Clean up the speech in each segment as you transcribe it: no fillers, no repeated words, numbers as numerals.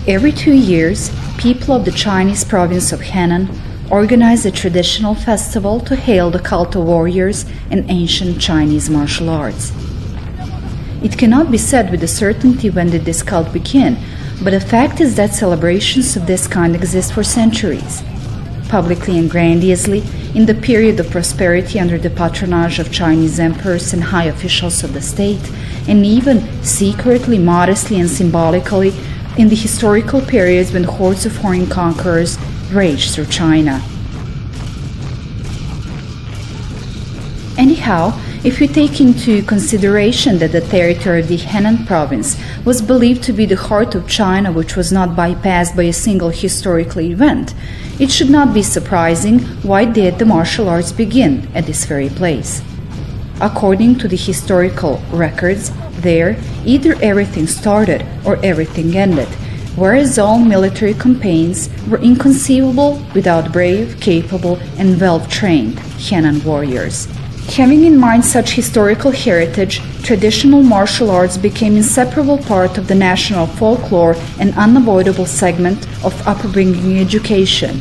Every 2 years, people of the Chinese province of Henan organize a traditional festival to hail the cult of warriors and ancient Chinese martial arts. It cannot be said with a certainty when did this cult begin, but the fact is that celebrations of this kind exist for centuries. Publicly and grandiosely, in the period of prosperity under the patronage of Chinese emperors and high officials of the state, and even secretly, modestly, and symbolically in the historical periods when hordes of foreign conquerors raged through China. Anyhow, if you take into consideration that the territory of the Henan province was believed to be the heart of China, which was not bypassed by a single historical event, it should not be surprising why did the martial arts begin at this very place. According to the historical records, there either everything started or everything ended, whereas all military campaigns were inconceivable without brave, capable, and well-trained Henan warriors. Having in mind such historical heritage, traditional martial arts became an inseparable part of the national folklore and unavoidable segment of upbringing education.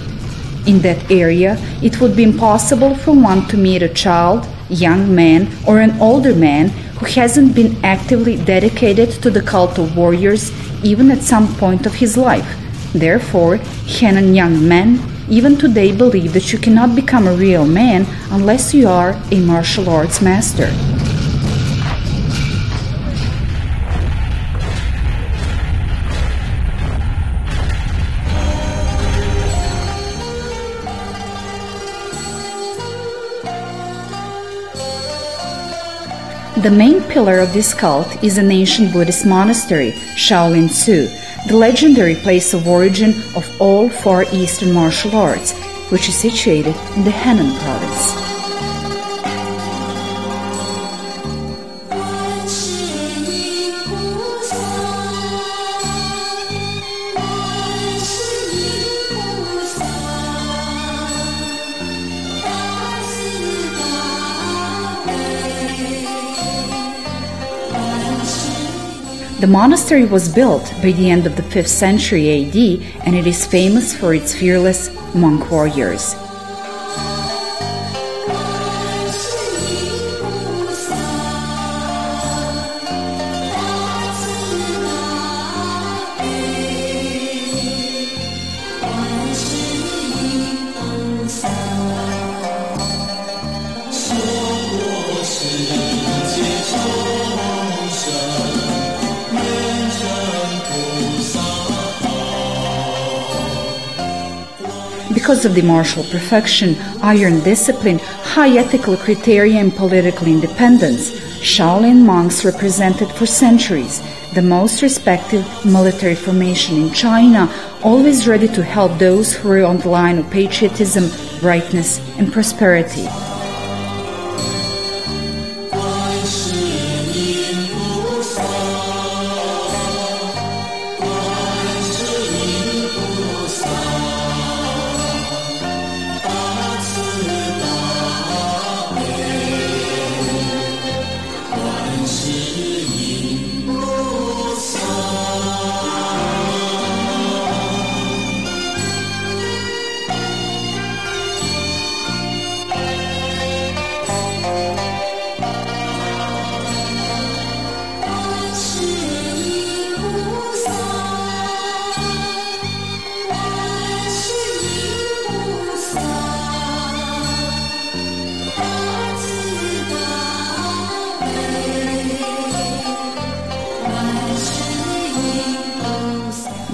In that area, it would be impossible for one to meet a child, young man, or an older man who hasn't been actively dedicated to the cult of warriors even at some point of his life. Therefore, Henan young men even today believe that you cannot become a real man unless you are a martial arts master. The main pillar of this cult is an ancient Buddhist monastery, Shaolin, the legendary place of origin of all Far Eastern martial arts, which is situated in the Henan province. The monastery was built by the end of the 5th century AD, and it is famous for its fearless monk warriors. Because of the martial perfection, iron discipline, high ethical criteria, and political independence, Shaolin monks represented for centuries the most respected military formation in China, always ready to help those who were on the line of patriotism, brightness, and prosperity.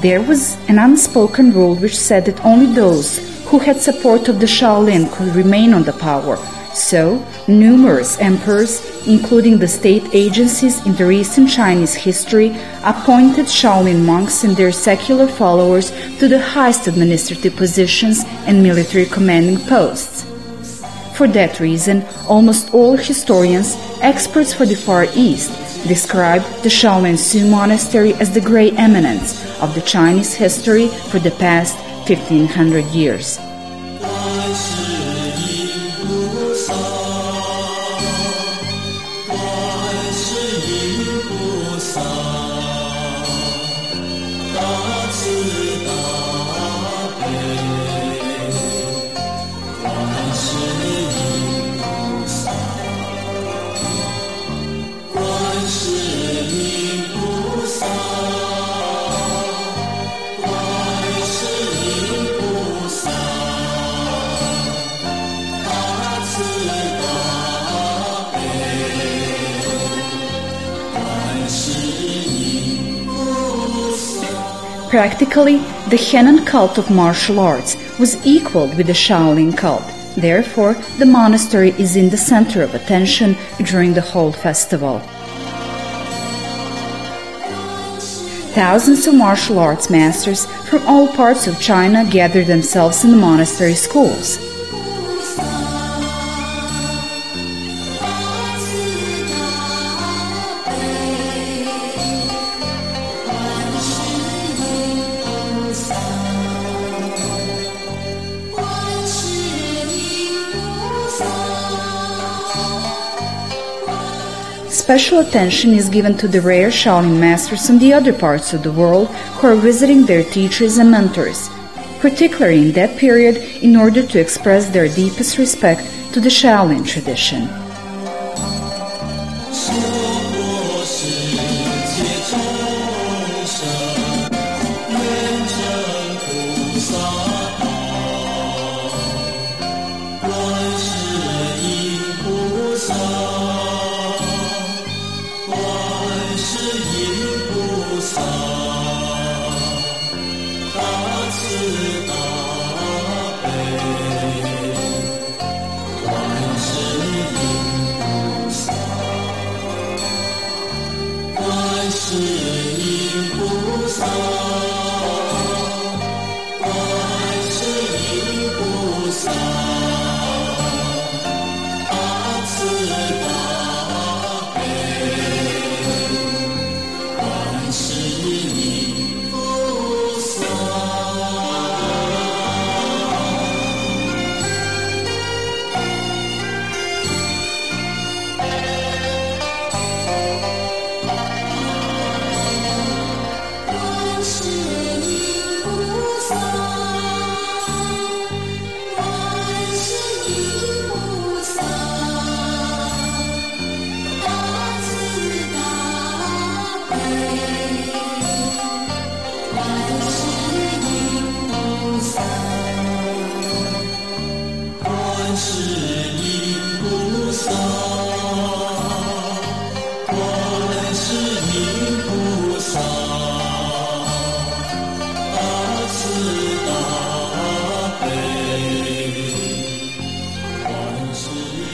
There was an unspoken rule which said that only those who had support of the Shaolin could remain on the power. So, numerous emperors, including the state agencies in the recent Chinese history, appointed Shaolin monks and their secular followers to the highest administrative positions and military commanding posts. For that reason, almost all historians, experts for the Far East, described the Shaolin monastery as the great eminence of the Chinese history for the past 1500 years. Practically, the Henan cult of martial arts was equal with the Shaolin cult. Therefore, the monastery is in the center of attention during the whole festival. Thousands of martial arts masters from all parts of China gather themselves in the monastery schools. Special attention is given to the rare Shaolin masters from the other parts of the world who are visiting their teachers and mentors, particularly in that period in order to express their deepest respect to the Shaolin tradition.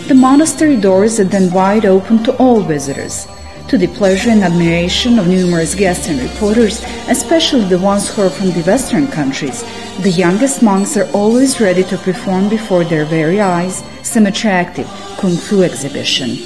The monastery doors are then wide open to all visitors. To the pleasure and admiration of numerous guests and reporters, especially the ones who are from the Western countries, the youngest monks are always ready to perform before their very eyes some attractive kung fu exhibition.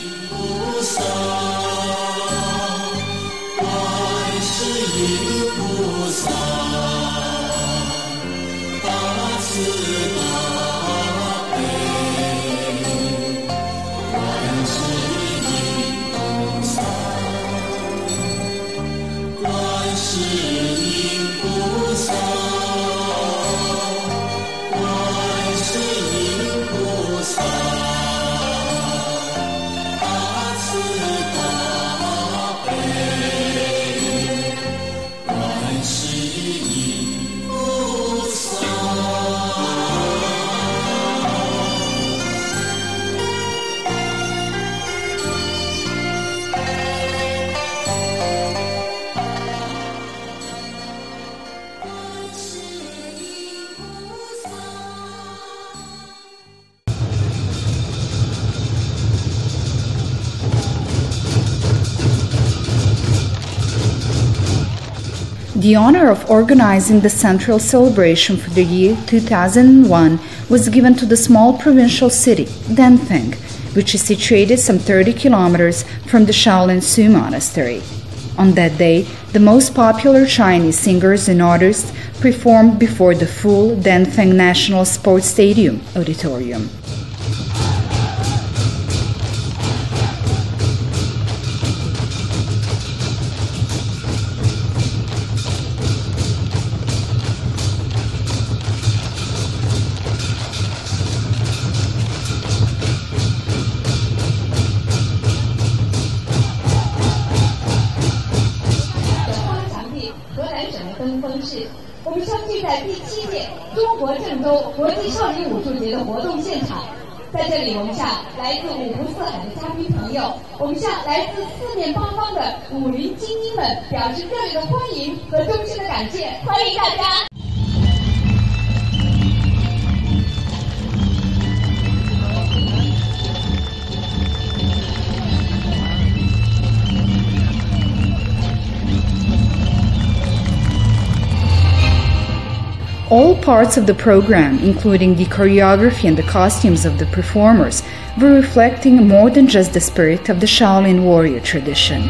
The honor of organizing the central celebration for the year 2001 was given to the small provincial city, Danfeng, which is situated some 30 kilometers from the Shaolin Monastery. On that day, the most popular Chinese singers and artists performed before the full Danfeng National Sports Stadium auditorium. 河南省的登封市。我们相聚在第7届中国郑州国际少林武术节的活动现场。在这里，我们向来自五湖四海的嘉宾朋友，我们向来自四面八方的武林精英们表示热烈的欢迎和衷心的感谢，欢迎大家！ All parts of the program, including the choreography and the costumes of the performers, were reflecting more than just the spirit of the Shaolin warrior tradition.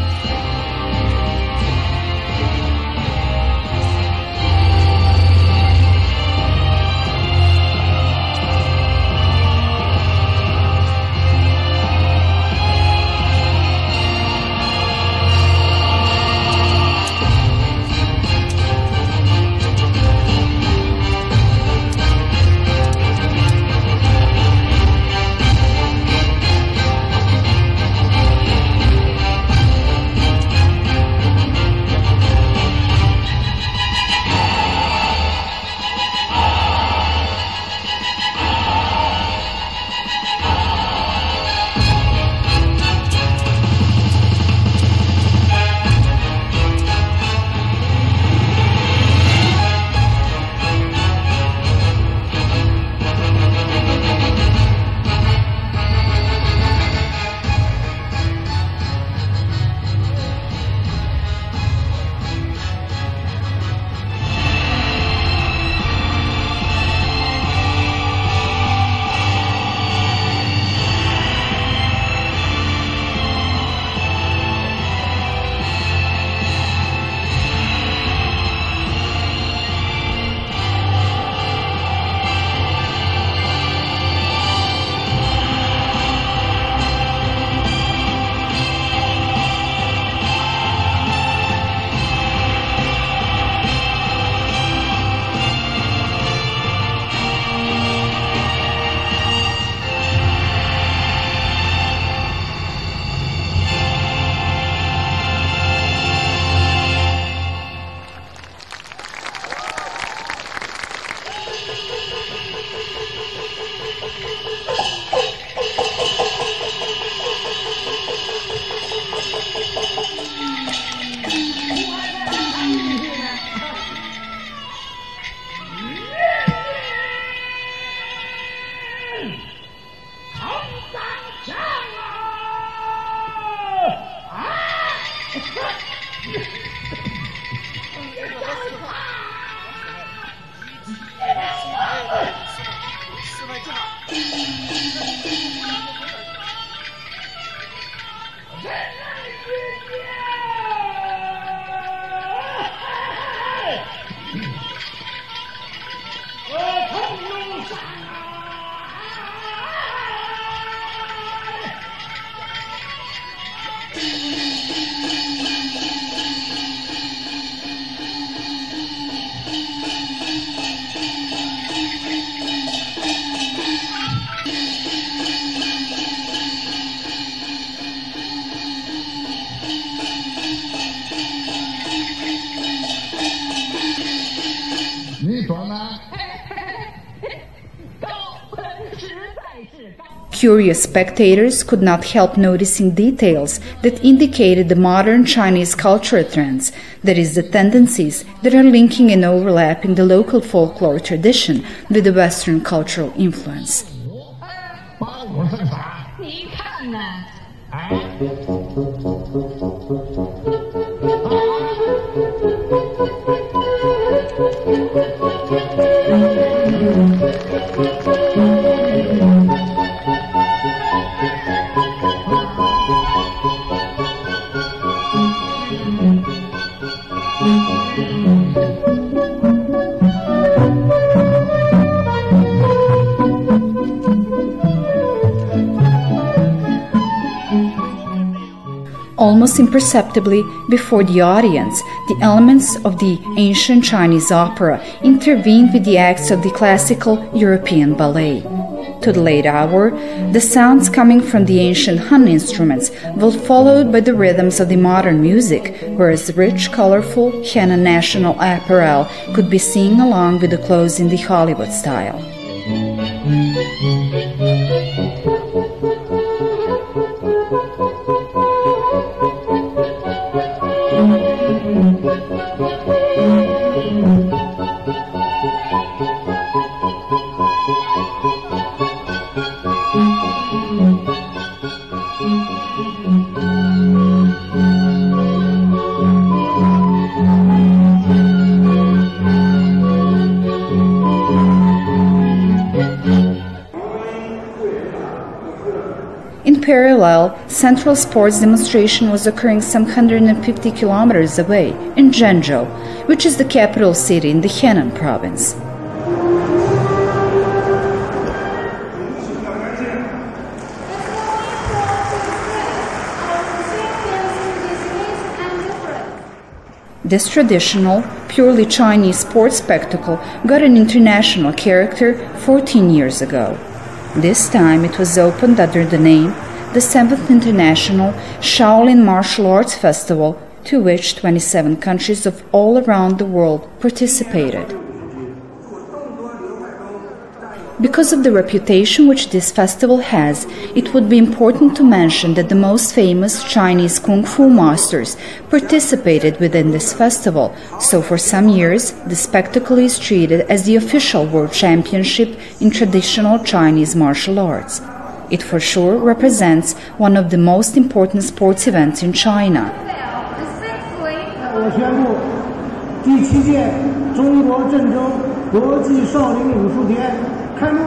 Curious spectators could not help noticing details that indicated the modern Chinese cultural trends, that is, the tendencies that are linking and overlapping the local folklore tradition with the Western cultural influence. Almost imperceptibly before the audience, the elements of the ancient Chinese opera intervened with the acts of the classical European ballet. to the late hour, the sounds coming from the ancient Han instruments were followed by the rhythms of the modern music, whereas rich, colorful Han national apparel could be seen along with the clothes in the Hollywood style. In parallel, Central Sports demonstration was occurring some 150 kilometers away, in Zhengzhou, which is the capital city in the Henan province. This traditional, purely Chinese sports spectacle got an international character 14 years ago. This time it was opened under the name the 7th International Shaolin Martial Arts Festival, to which 27 countries of all around the world participated. Because of the reputation which this festival has, it would be important to mention that the most famous Chinese Kung Fu masters participated within this festival, so for some years the spectacle is treated as the official World Championship in traditional Chinese martial arts. It for sure represents one of the most important sports events in China. 我宣布，第7届中国郑州国际少林武术节开幕。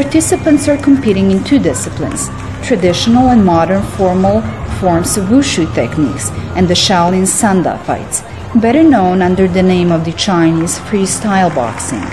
Participants are competing in two disciplines, traditional and modern formal forms of wushu techniques and the Shaolin sanda fights, better known under the name of the Chinese freestyle boxing.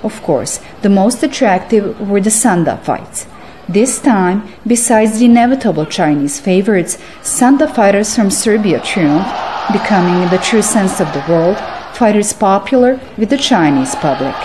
Of course, the most attractive were the sanda fights. This time, besides the inevitable Chinese favorites, sanda fighters from Serbia triumphed, becoming, in the true sense of the word, fighters popular with the Chinese public.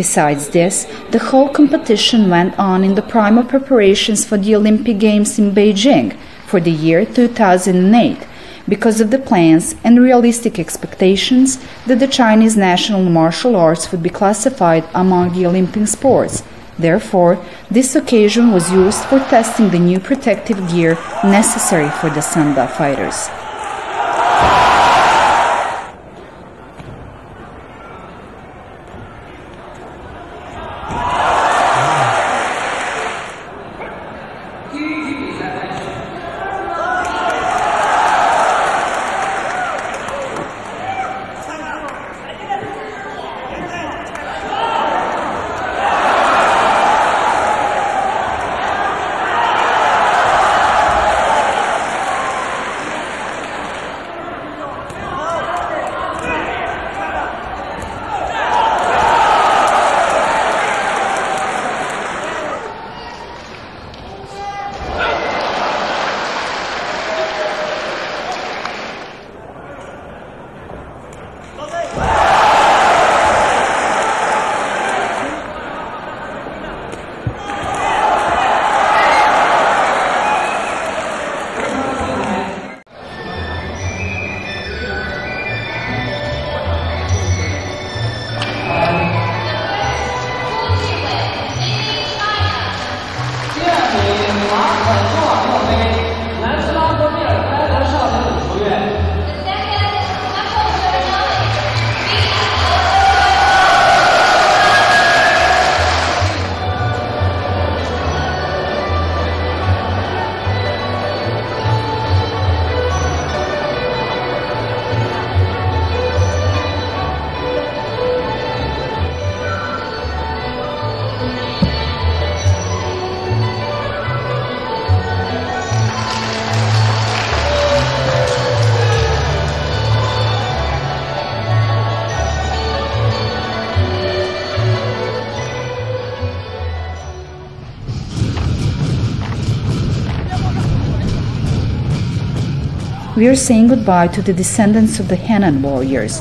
Besides this, the whole competition went on in the prime of preparations for the Olympic Games in Beijing for the year 2008, because of the plans and realistic expectations that the Chinese national martial arts would be classified among the Olympic sports. Therefore, this occasion was used for testing the new protective gear necessary for the Sanda fighters. We are saying goodbye to the descendants of the Henan warriors,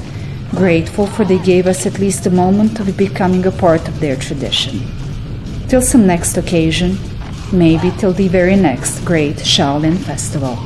grateful for they gave us at least a moment of becoming a part of their tradition. Till some next occasion, maybe till the very next great Shaolin Festival.